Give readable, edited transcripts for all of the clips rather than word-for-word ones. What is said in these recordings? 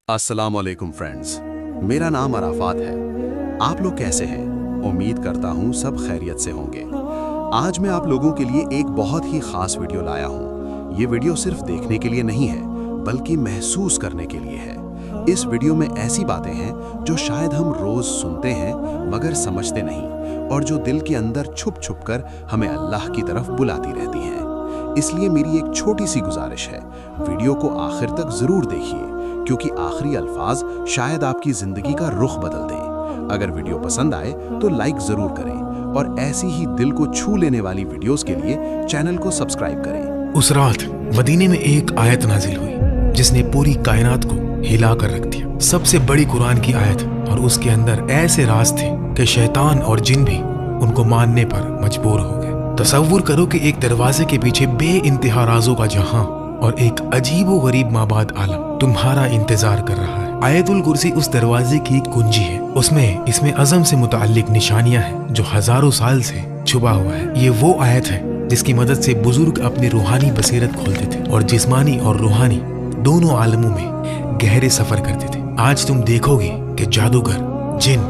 अस्सलाम वालेकुम फ्रेंड्स, मेरा नाम अराफात है। आप लोग कैसे हैं? उम्मीद करता हूँ सब खैरियत से होंगे। आज मैं आप लोगों के लिए एक बहुत ही ख़ास वीडियो लाया हूँ। ये वीडियो सिर्फ देखने के लिए नहीं है, बल्कि महसूस करने के लिए है। इस वीडियो में ऐसी बातें हैं जो शायद हम रोज़ सुनते हैं मगर समझते नहीं, और जो दिल के अंदर छुप छुप कर हमें अल्लाह की तरफ बुलाती रहती हैं। इसलिए मेरी एक छोटी सी गुजारिश है, वीडियो को आखिर तक ज़रूर देखिए, क्योंकि आखिरी अल्फाज शायद आपकी ज़िंदगी का रुख बदल दें। अगर वीडियो पसंद आए तो लाइक ज़रूर करें, और ऐसी ही दिल को छू लेने वाली वीडियोस के लिए चैनल को सब्सक्राइब करें। उस रात मदीने में एक आयत नाजिल हुई जिसने पूरी कायनात को हिला कर रख दिया। सबसे बड़ी कुरान की आयत, और उसके अंदर ऐसे राज थे कि शैतान और जिन भी उनको मानने पर मजबूर हो गए। तसव्वुर करो कि एक दरवाजे के पीछे बेइंतहा राजों का जहां और एक अजीबो गरीब माबाद आलम तुम्हारा इंतजार कर रहा है। आयतुल कुर्सी उस दरवाजे की कुंजी है। उसमें इसमें अज़म से मुताल्लिक निशानियां हैं जो हजारों साल से छुपा हुआ है। ये वो आयत है जिसकी मदद से बुजुर्ग अपनी रूहानी बसीरत खोलते थे और जिस्मानी और रूहानी दोनों आलमों में गहरे सफर करते थे। आज तुम देखोगे कि जादूगर, जिन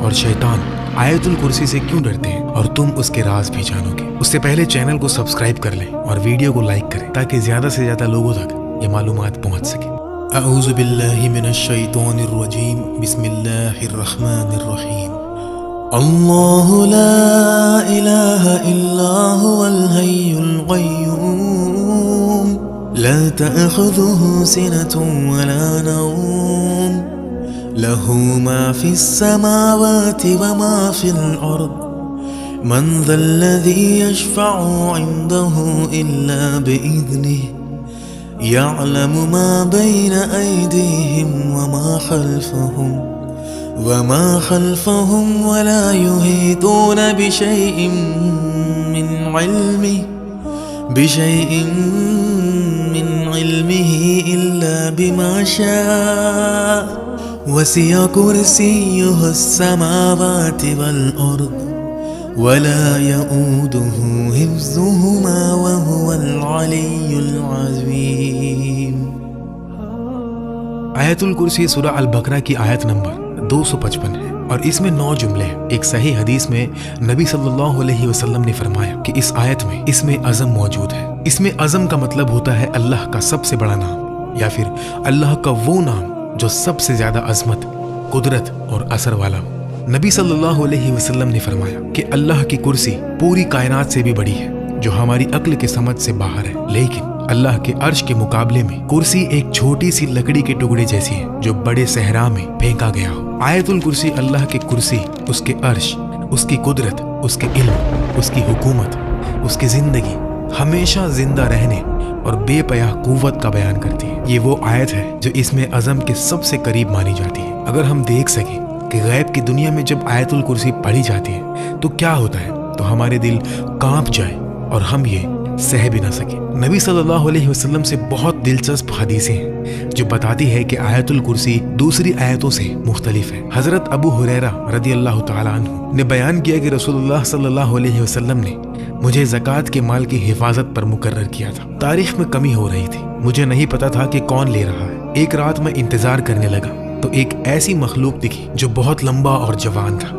और शैतान आयतुल कुर्सी से क्यों डरते हैं, और तुम उसके राज भी जानोगे। उससे पहले चैनल को सब्सक्राइब कर लें और वीडियो को लाइक करें ताकि ज्यादा से ज्यादा लोगों तक ये मालूमात पहुंच सके। अऊज़ु बिल्लाहि मिनश शैतानिर रजीम, बिस्मिल्लाहिर रहमानिर रहीम। अल्लाहु ला इलाहा इल्ला हुवल हय्युल क़य्यूम, ला तअख़ुज़ुहु सिनतुन वला नौम, लहू मा फिस समावाति व मा फिल अर्द, मन ज़ल्लज़ी यशफ़अु इंदहु इल्ला बिइज़्निहि, यअलमु मा बैन अयदीहिम व मा खल्फ़हुम वला युहीतून बिशैइन मिन इल्मिही इल्ला बिमा शाअ, वसिअ कुर्सियुहु अस्समावाति वल अर्द, वला यऊदुहु हिफ्ज़ुहुमा वहुवल अलिय्युल अज़ीम। आयतुल कुर्सी सूरा अल बकरा की आयत नंबर 255 है और इसमें 9 जुमले हैं। एक सही हदीस में नबी सल्लल्लाहु अलैहि वसल्लम ने फरमाया कि इस आयत में इसमें अज़म मौजूद है। इसमें अज़म का मतलब होता है अल्लाह का सबसे बड़ा नाम, या फिर अल्लाह का वो नाम जो सबसे ज्यादा अजमत, कुदरत और असर वाला हो। नबी सल्लल्लाहु अलैहि वसल्लम ने फरमाया कि अल्लाह की कुर्सी पूरी कायनात से भी बड़ी है, जो हमारी अक्ल के समझ से बाहर है। लेकिन अल्लाह के अर्श के मुकाबले में कुर्सी एक छोटी सी लकड़ी के टुकड़े जैसी है जो बड़े सहरा में फेंका गया हो। आयतुल कुर्सी अल्लाह की कुर्सी उसके अर्श, उसकी कुदरत, उसके इल्म, उसकी हुकूमत, उसकी जिंदगी, हमेशा जिंदा रहने और बेपयाह कुव्वत का बयान करती है। ये वो आयत है जो इसमें अज़म के सबसे करीब मानी जाती है। अगर हम देख सकें कि गैब की दुनिया में जब आयतुल कुर्सी पढ़ी जाती है तो क्या होता है, तो हमारे दिल कांप जाए और हम ये सह भी ना सके। नबी सल्लल्लाहु अलैहि वसल्लम से बहुत दिलचस्प हदीसें हैं जो बताती है कि आयतुल कुर्सी दूसरी आयतों से मुख्तलिफ है। हजरत अबू हुरैरा रदियल्लाहु ताला अन्हु ने बयान किया कि रसूलुल्लाह सल्लल्लाहु अलैहि वसल्लम ने मुझे ज़कात के माल की हिफाजत पर मुकर्रर किया था। तारीख में कमी हो रही थी, मुझे नहीं पता था कि कौन ले रहा है। एक रात मैं इंतजार करने लगा तो एक ऐसी मखलूक दिखी जो बहुत लंबा और जवान था।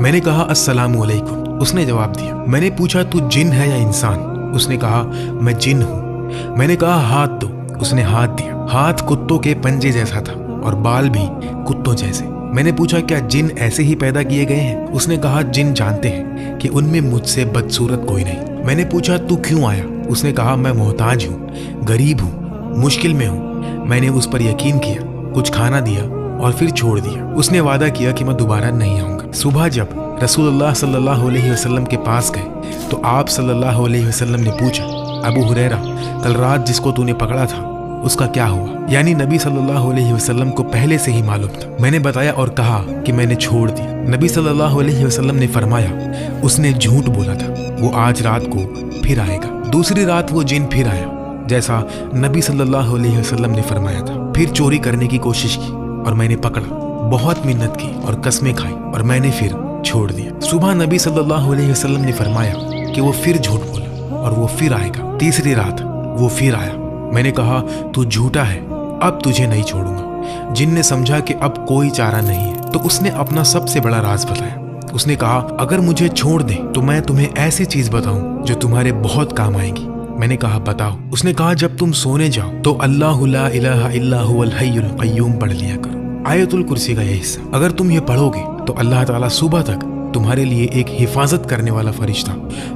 मैंने कहा अस्सलामु अलैकुम, उसने जवाब दिया। मैंने पूछा तू जिन है या इंसान? उसने कहा मैं जिन हूँ। मैंने कहा हाथ दो, उसने हाथ दिया। हाथ कुत्तों के पंजे जैसा था और बाल भी कुत्तों जैसे। मैंने पूछा क्या जिन ऐसे ही पैदा किए गए हैं? उसने कहा जिन जानते हैं कि उनमें मुझसे बदसूरत कोई नहीं। मैंने पूछा तू क्यों आया? उसने कहा मैं मोहताज हूँ, गरीब हूँ, मुश्किल में हूँ। मैंने उस पर यकीन किया, कुछ खाना दिया और फिर छोड़ दिया। उसने वादा किया कि मैं दोबारा नहीं आऊंगा। सुबह जब रसूलुल्लाह सल्लल्लाहु अलैहि वसल्लम के पास गए तो आप सल्लल्लाहु अलैहि वसल्लम ने पूछा, अबू हुरैरा, कल रात जिसको तूने पकड़ा था उसका क्या हुआ? यानी नबी सल्लल्लाहु अलैहि वसल्लम को पहले से ही मालूम था। मैंने बताया और कहा कि मैंने छोड़ दिया। नबी सल्लल्लाहु अलैहि वसल्लम ने फरमाया उसने झूठ बोला था, वो आज रात को फिर आएगा। दूसरी रात वो जिन फिर आया जैसा नबी सल्लल्लाहु अलैहि वसल्लम ने फरमाया था। फिर चोरी करने की कोशिश की और मैंने पकड़ा, बहुत मिन्नत की और कसमें खाई और मैंने फिर छोड़ दिया। सुबह नबी सल्लल्लाहु अलैहि वसल्लम ने फरमाया कि वो फिर झूठ बोला और वो फिर आएगा। तीसरी रात वो फिर आया। मैंने कहा तू झूठा है, अब तुझे नहीं छोड़ूंगा। जिन ने समझा कि अब कोई चारा नहीं है तो उसने अपना सबसे बड़ा राज बताया। उसने कहा, अगर मुझे छोड़ दे तो मैं तुम्हें ऐसी चीज बताऊं जो तुम्हारे बहुत काम आएगी। मैंने कहा, बताओ। उसने कहा, जब तुम सोने जाओ तो अल्लाहु ला इलाहा इल्ला हुवल हय्युल क़य्यूम पढ़ लिया करो। आयतुल कुर्सी का यह हिस्सा अगर तुम ये पढ़ोगे तो अल्लाह ताला सुबह तक तुम्हारे लिए एक हिफाजत करने वाला फरिश्ता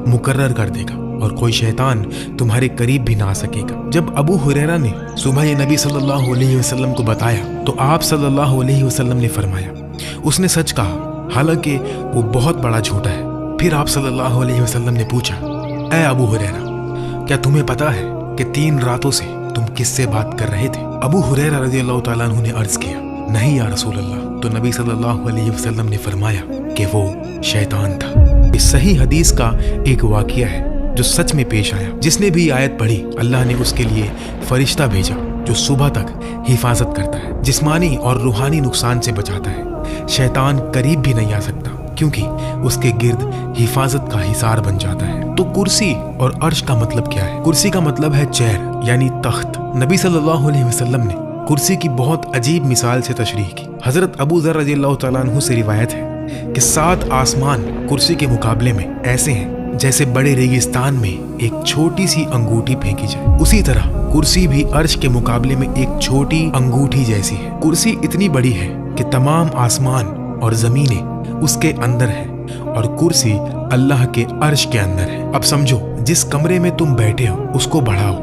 मुकर्रर कर देगा और कोई शैतान तुम्हारे करीब भी ना आ सकेगा। जब अबू हुरैरा ने सुबह ये नबी सल्लल्लाहु अलैहि वसल्लम को बताया तो आप सल्लल्लाहु अलैहि वसल्लम ने फरमाया, उसने सच कहा, हालांकि वो बहुत बड़ा झूठा है। फिर आप सल्लल्लाहु अलैहि वसल्लम ने पूछा, ऐ अबू हुरैरा, क्या तुम्हें पता है कि 3 रातों से तुम किससे बात कर रहे थे? अबू हुरैरा रज़ियल्लाहु ताला अन्हु ने अर्ज किया, नहीं या रसूल अल्लाह। तो नबी सल्लल्लाहु अलैहि वसल्लम ने फरमाया कि वो शैतान था। इस सही हदीस का एक वाक़या है जो सच में पेश आया। जिसने भी आयत पढ़ी अल्लाह ने उसके लिए फरिश्ता भेजा जो सुबह तक हिफाजत करता है, जिस्मानी और रूहानी नुकसान से बचाता है। शैतान करीब भी नहीं आ सकता क्योंकि उसके गिर्द हिफाजत का हिसार बन जाता है। तो कुर्सी और अर्श का मतलब क्या है? कुर्सी का मतलब है चेयर यानी तख्त। नबी सल्लल्लाहु अलैहि वसल्लम ने कुर्सी की बहुत अजीब मिसाल से तशरीह की। हजरत अबू ज़र रज़ियल्लाहु ताला अन्हु से रिवायत है कि 7 आसमान कुर्सी के मुकाबले में ऐसे हैं जैसे बड़े रेगिस्तान में एक छोटी सी अंगूठी फेंकी जाए। उसी तरह कुर्सी भी अर्श के मुकाबले में एक छोटी अंगूठी जैसी है। कुर्सी इतनी बड़ी है कि तमाम आसमान और जमीनें उसके अंदर है और कुर्सी अल्लाह के अर्श के अंदर है। अब समझो, जिस कमरे में तुम बैठे हो उसको बढ़ाओ।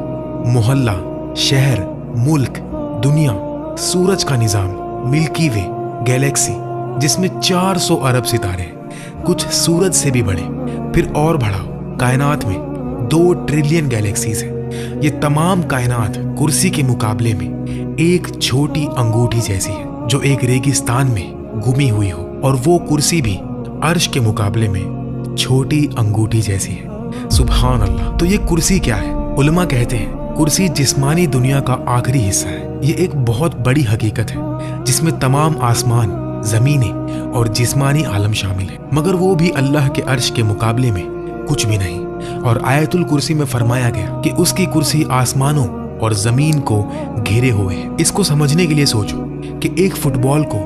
मोहल्ला, शहर, मुल्क, दुनिया, सूरज का निजाम, मिल्की वे, गैलेक्सी जिसमें 400 अरब सितारे हैं, कुछ सूरज से भी बड़े। फिर और बढ़ाओ, कायनात में 2 ट्रिलियन गैलेक्सीज हैं। ये तमाम कायनात कुर्सी के मुकाबले में एक छोटी अंगूठी जैसी है जो एक रेगिस्तान में गुमी हुई हो, और वो कुर्सी भी अर्श के मुकाबले में छोटी अंगूठी जैसी है। सुभान अल्लाह। तो ये कुर्सी क्या है? उलमा कहते हैं कुर्सी जिस्मानी दुनिया का आखिरी हिस्सा है। ये एक बहुत बड़ी हकीकत है जिसमें तमाम आसमान, जमीनें और जिस्मानी आलम शामिल है, मगर वो भी अल्लाह के अर्श के मुकाबले में कुछ भी नहीं। और आयतुल कुर्सी में फरमाया गया कि उसकी कुर्सी आसमानों और जमीन को घेरे हुए है। इसको समझने के लिए सोचो कि एक फुटबॉल को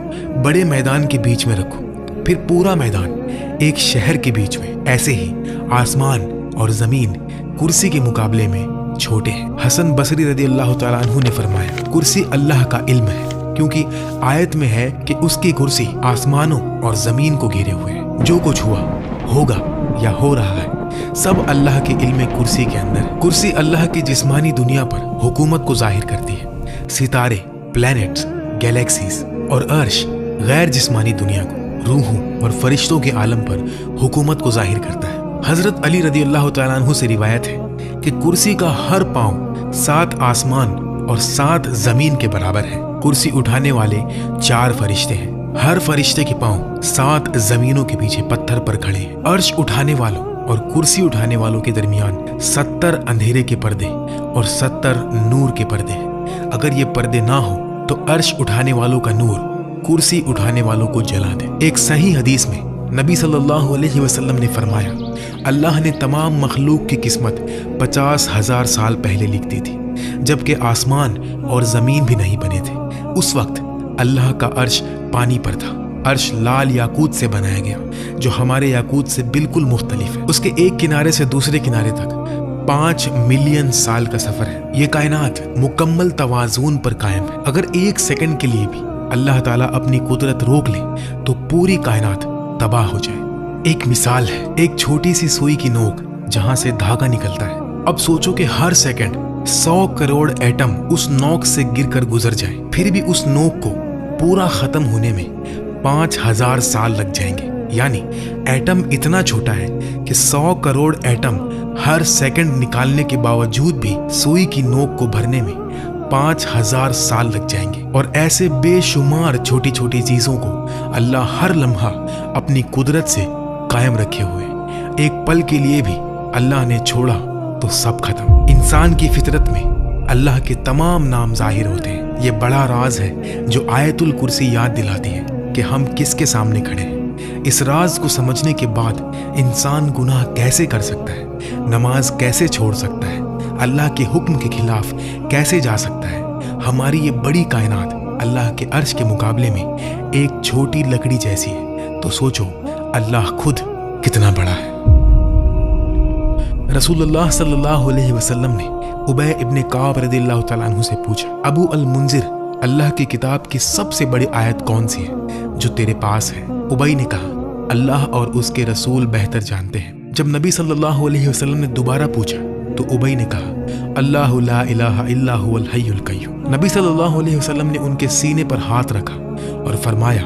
बड़े मैदान के बीच में रखो, फिर पूरा मैदान एक शहर के बीच में। ऐसे ही आसमान और जमीन कुर्सी के मुकाबले में छोटे हैं। हसन बसरी रज़ियल्लाहु ताला अन्हु ने फरमाया, कुर्सी अल्लाह का इल्म है, क्योंकि आयत में है कि उसकी कुर्सी आसमानों और जमीन को घेरे हुए है। जो कुछ हुआ, होगा या हो रहा है, सब अल्लाह के इल्म कुर्सी के अंदर है। कुर्सी अल्लाह की जिस्मानी दुनिया पर हुकूमत को जाहिर करती है। सितारे, प्लैनेट्स, गैलेक्सीज और अर्श गैर जिस्मानी दुनिया को, रूहों और फरिश्तों के आलम पर हुकूमत को जाहिर करता है। हजरत अली रज़ियल्लाहु ताला अन्हु से रिवायत है कि कुर्सी का हर पांव 7 आसमान और 7 जमीन के बराबर है। कुर्सी उठाने वाले 4 फरिश्ते हैं। हर फरिश्ते के पांव 7 जमीनों के पीछे पत्थर पर खड़े हैं। अर्श उठाने वालों और कुर्सी उठाने वालों के दरमियान 70 अंधेरे के पर्दे और 70 नूर के पर्दे हैं। अगर ये पर्दे ना हो तो अर्श उठाने वालों का नूर कुर्सी उठाने वालों को जला दे। एक सही हदीस में नबी सल्लल्लाहु अलैहि वसल्लम ने फरमाया, अल्लाह ने तमाम मखलूक की किस्मत 50,000 साल पहले लिख दी थी, जबकि आसमान और जमीन भी नहीं बने थे। उस वक्त अल्लाह का अर्श पानी पर था। अर्श लाल याकूत से बनाया गया, जो हमारे याकूत से बिल्कुल मुख्तलिफ है। उसके एक किनारे से दूसरे किनारे तक 5 मिलियन साल का सफर है। ये कायनात मुकम्मल तवाज़ुन पर कायम है। अगर 1 सेकंड के लिए भी अल्लाह ताला अपनी कुदरत रोक ले तो पूरी कायनात तबाह हो जाए। एक मिसाल है, एक छोटी सी सुई की नोक जहां से धागा निकलता है। अब सोचो कि हर सेकंड 100 करोड़ एटम उस नोक से गिरकर गुजर जाए, फिर भी उस नोक को पूरा खत्म होने में 5000 साल लग जाएंगे। यानी एटम इतना छोटा है कि 100 करोड़ एटम हर सेकंड निकालने के बावजूद भी सुई की नोक को भरने में 5000 साल लग जाएंगे। और ऐसे बेशुमार छोटी छोटी चीजों को अल्लाह हर लम्हा अपनी कुदरत से कायम रखे हुए। एक पल के लिए भी अल्लाह ने छोड़ा तो सब खत्म। इंसान की फितरत में अल्लाह के तमाम नाम जाहिर होते हैं। ये बड़ा राज है जो आयतुल कुर्सी याद दिलाती है कि हम किसके सामने खड़े हैं। इस राज को समझने के बाद इंसान गुनाह कैसे कर सकता है, नमाज कैसे छोड़ सकता है, अल्लाह के हुक्म के खिलाफ कैसे जा सकता है। हमारी ये बड़ी कायनात अल्लाह के अर्श के मुकाबले में एक छोटी लकड़ी जैसी है, तो सोचो अल्लाह खुद कितना बड़ा है। रसूलुल्लाह सल्लल्लाहु अलैहि वसल्लम ने उबय इब्न काब रदियल्लाहु तआला अन्हु से पूछा, अबू अल मुंजिर, अल्लाह की किताब की सबसे बड़ी आयत कौन सी है जो तेरे पास है? उबय ने कहा, अल्लाह और उसके रसूल बेहतर जानते हैं। जब नबी सल्लल्लाहु अलैहि वसल्लम ने दोबारा पूछा तो उबय ने कहा, अल्लाहु ला इलाहा इल्ला हुवल हय्युल कय्यूम। नबी सल्लल्लाहु अलैहि वसल्लम ने उनके सीने पर हाथ रखा और फरमाया,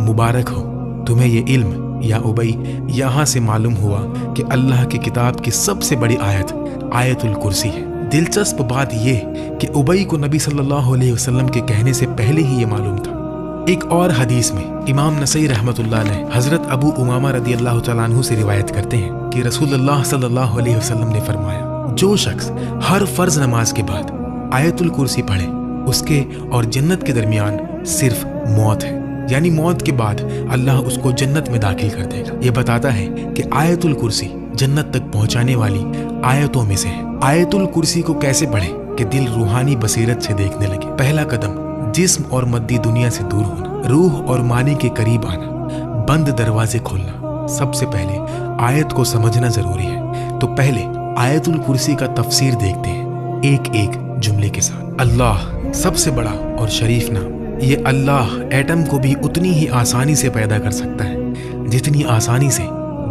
मुबारक हो तुम्हें ये इल्म या उबय, यहाँ से मालूम हुआ कि अल्लाह की किताब की सबसे बड़ी आयत आयतुल कुर्सी है। दिलचस्प बात यह कि उबय को नबी सल्लल्लाहु अलैहि वसल्लम के कहने से पहले ही ये मालूम था। एक और हदीस में इमाम नसई रहमतुल्लाह अलैह हजरत अबू उमामा रदियल्लाहु तआला अन्हु से रिवायत करते हैं कि रसूलुल्लाह सल्लल्लाहु अलैहि वसल्लम ने फरमाया, जो शख्स हर फर्ज नमाज के बाद आयतुल कुर्सी पढ़े उसके और जन्नत के दरमियान सिर्फ मौत है, यानी मौत के बाद अल्लाह उसको जन्नत में दाखिल कर देगा। ये बताता है कि आयतुल कुर्सी जन्नत तक पहुंचाने वाली आयतों में से है। आयतुल कुर्सी को कैसे पढ़ें कि दिल रूहानी बसीरत से देखने लगे? पहला कदम, जिस्म और मद्दी दुनिया से दूर होना, रूह और मानी के करीब आना, बंद दरवाजे खोलना। सबसे पहले आयत को समझना जरूरी है, तो पहले आयतुल कुर्सी का तफसीर देखते हैं एक एक जुमले के साथ। अल्लाह सबसे बड़ा और शरीफ नाम। ये अल्लाह एटम को भी उतनी ही आसानी से पैदा कर सकता है जितनी आसानी से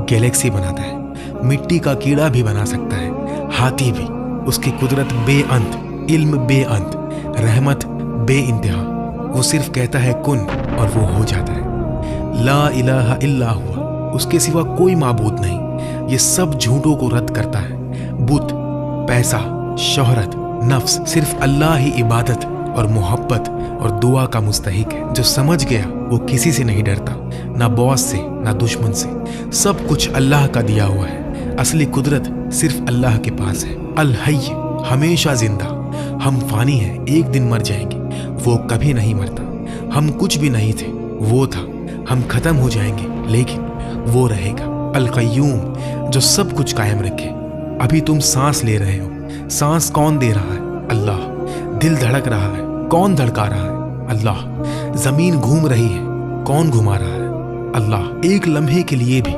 गैलेक्सी बनाता है। मिट्टी का कीड़ा भी बना सकता है, हाथी भी। उसकी कुदरत बेअंत, इल्म बेअंत, रहमत बे इंतहा। वो सिर्फ कहता है कुन और वो हो जाता है। ला इलाहा इल्ला हुआ, उसके सिवा कोई माबूद नहीं। ये सब झूठों को रद्द करता है। बुत, पैसा, शोहरत, नफ्स, सिर्फ अल्लाह ही इबादत और मोहब्बत और दुआ का मुस्तहिक है। जो समझ गया वो किसी से नहीं डरता, ना बॉस से ना दुश्मन से। सब कुछ अल्लाह का दिया हुआ है। असली कुदरत सिर्फ अल्लाह के पास है। अल हय्य, हमेशा जिंदा। हम फानी हैं, एक दिन मर जाएंगे, वो कभी नहीं मरता। हम कुछ भी नहीं थे, वो था। हम खत्म हो जाएंगे, लेकिन वो रहेगा। अल कय्यूम, जो सब कुछ कायम रखे। अभी तुम सांस ले रहे हो, सांस कौन दे रहा है? अल्लाह। दिल धड़क रहा है, कौन धड़का रहा है? अल्लाह। जमीन घूम रही है, कौन घुमा रहा है? अल्लाह। एक लम्हे के लिए भी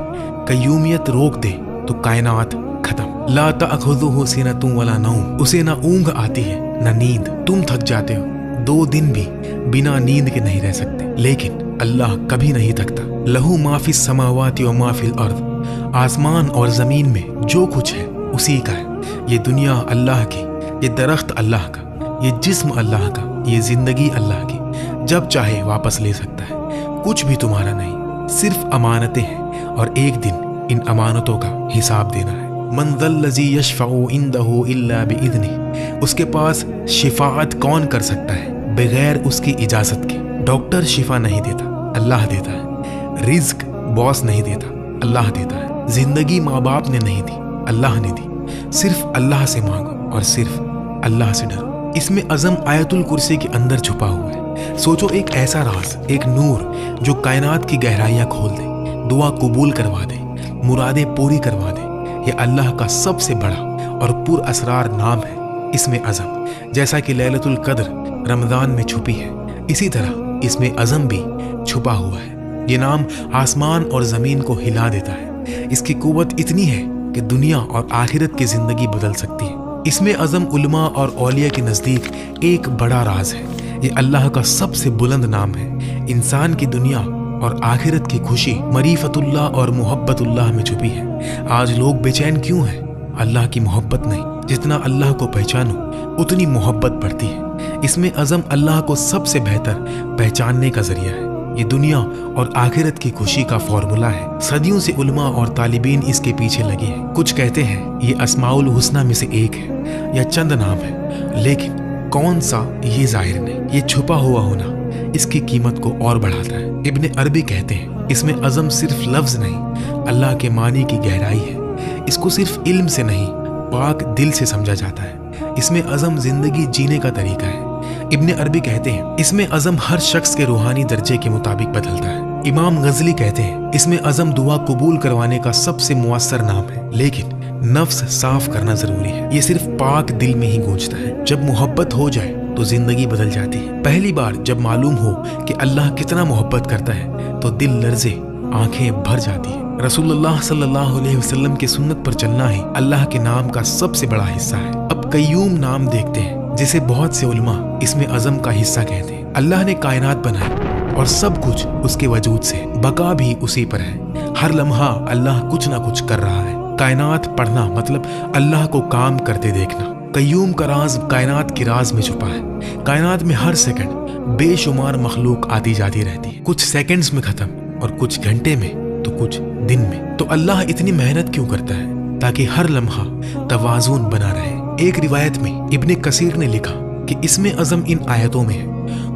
कय्यूमियत रोक दे तो कायनात खत्म। ला तअखुज़ुहु सिनतुन वला नौम, उसे ना ऊंघ आती है ना नींद। तुम थक जाते हो, 2 दिन भी बिना नींद के नहीं रह सकते, लेकिन अल्लाह कभी नहीं थकता। लहू मा फिस समावाति व मा फिल अर्द, आसमान और जमीन में जो कुछ है उसी का है। ये दुनिया अल्लाह की, ये दरख्त अल्लाह का, ये जिस्म अल्लाह का, ये जिंदगी अल्लाह की। जब चाहे वापस ले सकता है। कुछ भी तुम्हारा नहीं, सिर्फ अमानतें हैं और एक दिन इन अमानतों का हिसाब देना है। मन ज़ल्लज़ी यशफ़अु इंदहु इल्ला बिइज़्निही, उसके पास शिफाअत कौन कर सकता है बगैर उसकी इजाजत के? डॉक्टर शिफा नहीं देता, अल्लाह देता है। रिज्क बॉस नहीं देता, अल्लाह देता है। जिंदगी माँ बाप ने नहीं दी, अल्लाह ने दी। सिर्फ अल्लाह से मांगो और सिर्फ अल्लाह से डरो। इसमें अज़म आयतुल कुर्सी के अंदर छुपा हुआ है। सोचो, एक ऐसा राज, एक नूर जो कायनात की गहराइयां खोल दे, दुआ कबूल करवा दे, मुरादें पूरी करवा दे। ये अल्लाह का सबसे बड़ा और पुर असरार नाम है। इसमें अज़म, जैसा कि लैलतुल कद्र रमज़ान में छुपी है, इसी तरह इसमें अज़म भी छुपा हुआ है। ये नाम आसमान और ज़मीन को हिला देता है। इसकी कुव्वत इतनी है कि दुनिया और आखिरत की ज़िंदगी बदल सकती है। इसमें अज़म उलमा और औलिया के नज़दीक एक बड़ा राज है। ये अल्लाह का सबसे बुलंद नाम है। इंसान की दुनिया और आखिरत की खुशी मरीफतुल्लाह और मोहब्बतुल्लाह में छुपी है। आज लोग बेचैन क्यों हैं? अल्लाह की मोहब्बत नहीं। जितना अल्लाह को पहचानो उतनी मोहब्बत बढ़ती है। इसमें अज़म अल्लाह को सबसे बेहतर पहचानने का जरिया है। ये दुनिया और आखिरत की खुशी का फॉर्मूला है। सदियों से उलमा और तालिबीन इसके पीछे लगे हैं। कुछ कहते हैं ये अस्माउल हुस्ना में से एक है या चंद नाम है, लेकिन कौन सा ये जाहिर नहीं। ये छुपा हुआ होना इसकी कीमत को और बढ़ाता है। इब्न अरबी कहते हैं इसमें अज़म सिर्फ लफ्ज नहीं, अल्लाह के मानी की गहराई है। इसको सिर्फ इल्म से नहीं, पाक दिल से समझा जाता है। इसमें अज़म जिंदगी जीने का तरीका है। इब्न अरबी कहते हैं इसमें अज़म हर शख्स के रूहानी दर्जे के मुताबिक बदलता है। इमाम गजली कहते हैं इसमें अज़म दुआ कबूल करवाने का सबसे मुअस्सर नाम है, लेकिन नफ्स साफ करना जरूरी है। ये सिर्फ पाक दिल में ही गूंजता है। जब मोहब्बत हो जाए तो जिंदगी बदल जाती है। पहली बार जब मालूम हो कि अल्लाह कितना मोहब्बत करता है तो दिल लर्जे, आंखें भर जाती है। रसूलुल्लाह सल्लल्लाहु अलैहि वसल्लम की सुन्नत पर चलना ही अल्लाह के नाम का सबसे बड़ा हिस्सा है। अब कय्यूम नाम देखते हैं, जिसे बहुत से उलमा इसमें अज़म का हिस्सा कहते हैं। अल्लाह ने कायनात बनाई और सब कुछ उसके वजूद से, बका भी उसी पर है। हर लम्हा अल्लाह कुछ ना कुछ कर रहा है। कायनात पढ़ना मतलब अल्लाह को काम करते देखना। कय्यूम का राज कायनात की राज में छुपा है। कायनात में हर सेकंड बेशुमार मखलूक आती जाती रहती है, कुछ सेकंड्स में खत्म और कुछ घंटे में तो कुछ दिन में। तो अल्लाह इतनी मेहनत क्यों करता है? ताकि हर लम्हा तवाज़ुन बना रहे। एक रिवायत में इब्ने कसीर ने लिखा कि इसमें अज़म इन आयतों में है,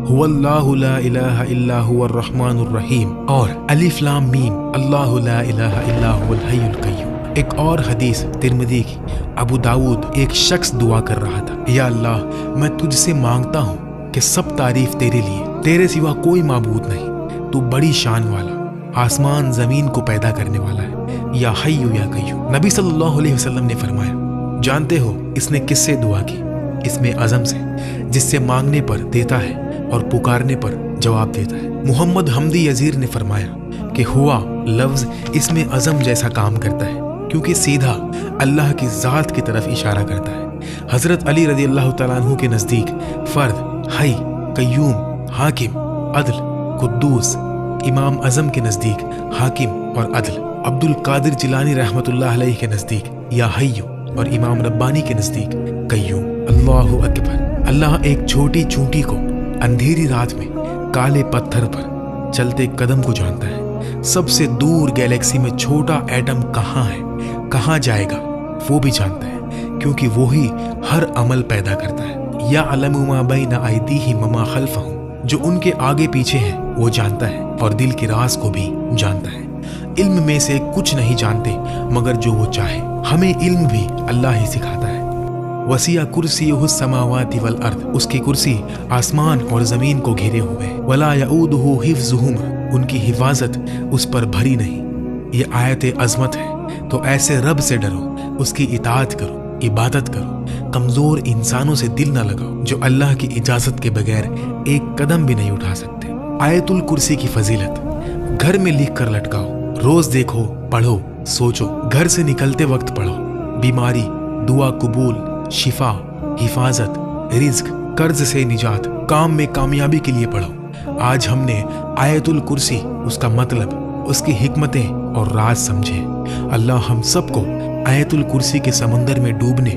हुवल्लाहु ला इलाहा इल्ला हुवर रहमानुर रहीम और अलिफ लाम मीम अल्लाहु ला इलाहा इल्ला हुवल हय्युल कय्यूम। एक और हदीस तिरमिज़ी की, अबू दाऊद, एक शख्स दुआ कर रहा था, या अल्लाह, मैं तुझसे मांगता हूँ कि सब तारीफ तेरे लिए, तेरे सिवा कोई माबूद नहीं, तू बड़ी शान वाला, आसमान जमीन को पैदा करने वाला है, या हय्यु या कय्यूम। नबी सल्लल्लाहु अलैहि वसल्लम ने फरमाया, जानते हो इसने किससे दुआ की? इसमें अज़म से, जिससे मांगने पर देता है और पुकारने पर जवाब देता है। मोहम्मद हमदी यजीर ने फरमाया कि हुआ लफ्ज़ इसमें अज़म जैसा काम करता है, क्योंकि सीधा अल्लाह की ज़ात की तरफ इशारा करता है। हज़रत अली रज़ी अल्लाह तआला अन्हु के नज़दीक फ़र्द, हई, कय्यूम, हाकिम, अदल, कुद्दूस। इमाम अज़म के नज़दीक हाकिम और अदल। अब्दुल कादिर जिलानी रहमतुल्लाह अलैहि के नज़दीक या हय्यु और इमाम रब्बानी के नज़दीक कय्यूम। अल्लाहु अकबर। अल्लाह एक छोटी चूंटी को अंधेरी रात में काले पत्थर पर चलते कदम को जानता है। सबसे दूर गैलेक्सी में छोटा एटम कहाँ है, कहाँ जाएगा, वो भी जानता है, क्योंकि वो ही हर अमल पैदा करता है। या अलमु मा बैना अयदीहिम व मा खल्फहुम, जो उनके आगे पीछे है वो जानता है और दिल के राज को भी जानता है। इल्म में से कुछ नहीं जानते मगर जो वो चाहे। हमें इल्म भी अल्लाह ही सिखाता है। वसिया कुर्सियुहु समावाति वल अर्द, उसकी कुर्सी आसमान और जमीन को घेरे हुए। वला यऊदुहु हिफ्ज़ुहुमा, उनकी हिफाजत उस पर भरी नहीं। ये आयत अजमत है, तो ऐसे रब से डरो, उसकी इताअत करो, इबादत करो, कमजोर इंसानों से दिल न लगाओ जो अल्लाह की इजाजत के बगैर एक कदम भी नहीं उठा सकते। आयतुल कुर्सी की फजीलत घर में लिख कर लटकाओ, रोज देखो, पढ़ो, सोचो। घर से निकलते वक्त पढ़ो। बीमारी, दुआ कबूल, शिफा, हिफाजत, रिज्क, कर्ज से निजात, काम में कामयाबी के लिए पढ़ो। आज हमने आयतुल कुर्सी, उसका मतलब, उसकी हिकमतें और राज समझे। अल्लाह हम सबको आयतुल कुर्सी के समंदर में डूबने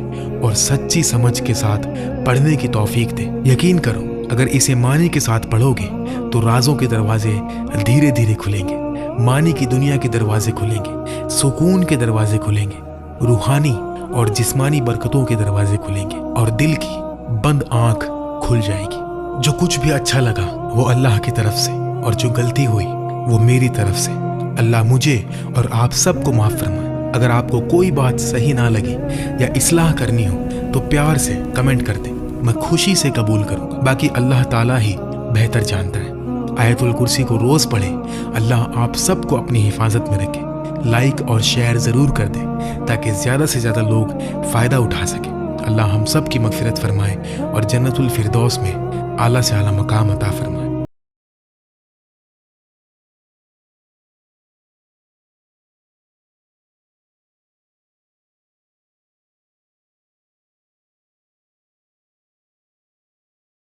और सच्ची समझ के साथ पढ़ने की तौफीक दे। यकीन करो, अगर इसे मानी के साथ पढ़ोगे तो राजों के दरवाजे धीरे धीरे खुलेंगे, मानी की दुनिया के दरवाजे खुलेंगे, सुकून के दरवाजे खुलेंगे, रूहानी और जिस्मानी बरकतों के दरवाजे खुलेंगे और दिल की बंद आंख खुल जाएगी। जो कुछ भी अच्छा लगा वो अल्लाह की तरफ से और जो गलती हुई वो मेरी तरफ से। अल्लाह मुझे और आप सबको माफ़ फरमाए। अगर आपको कोई बात सही ना लगी या इस्लाह करनी हो तो प्यार से कमेंट कर दें, मैं खुशी से कबूल करूँगा। बाकी अल्लाह ताला ही बेहतर जानता है। आयतुल कुर्सी को रोज़ पढ़ें। अल्लाह आप सबको अपनी हिफाजत में रखे। लाइक और शेयर ज़रूर कर दें ताकि ज़्यादा से ज़्यादा लोग फ़ायदा उठा सकें। अल्लाह हम सब की मग़फ़िरत फरमाए और जन्नतुल फिरदौस में आला से आला मकाम अता फरमाए।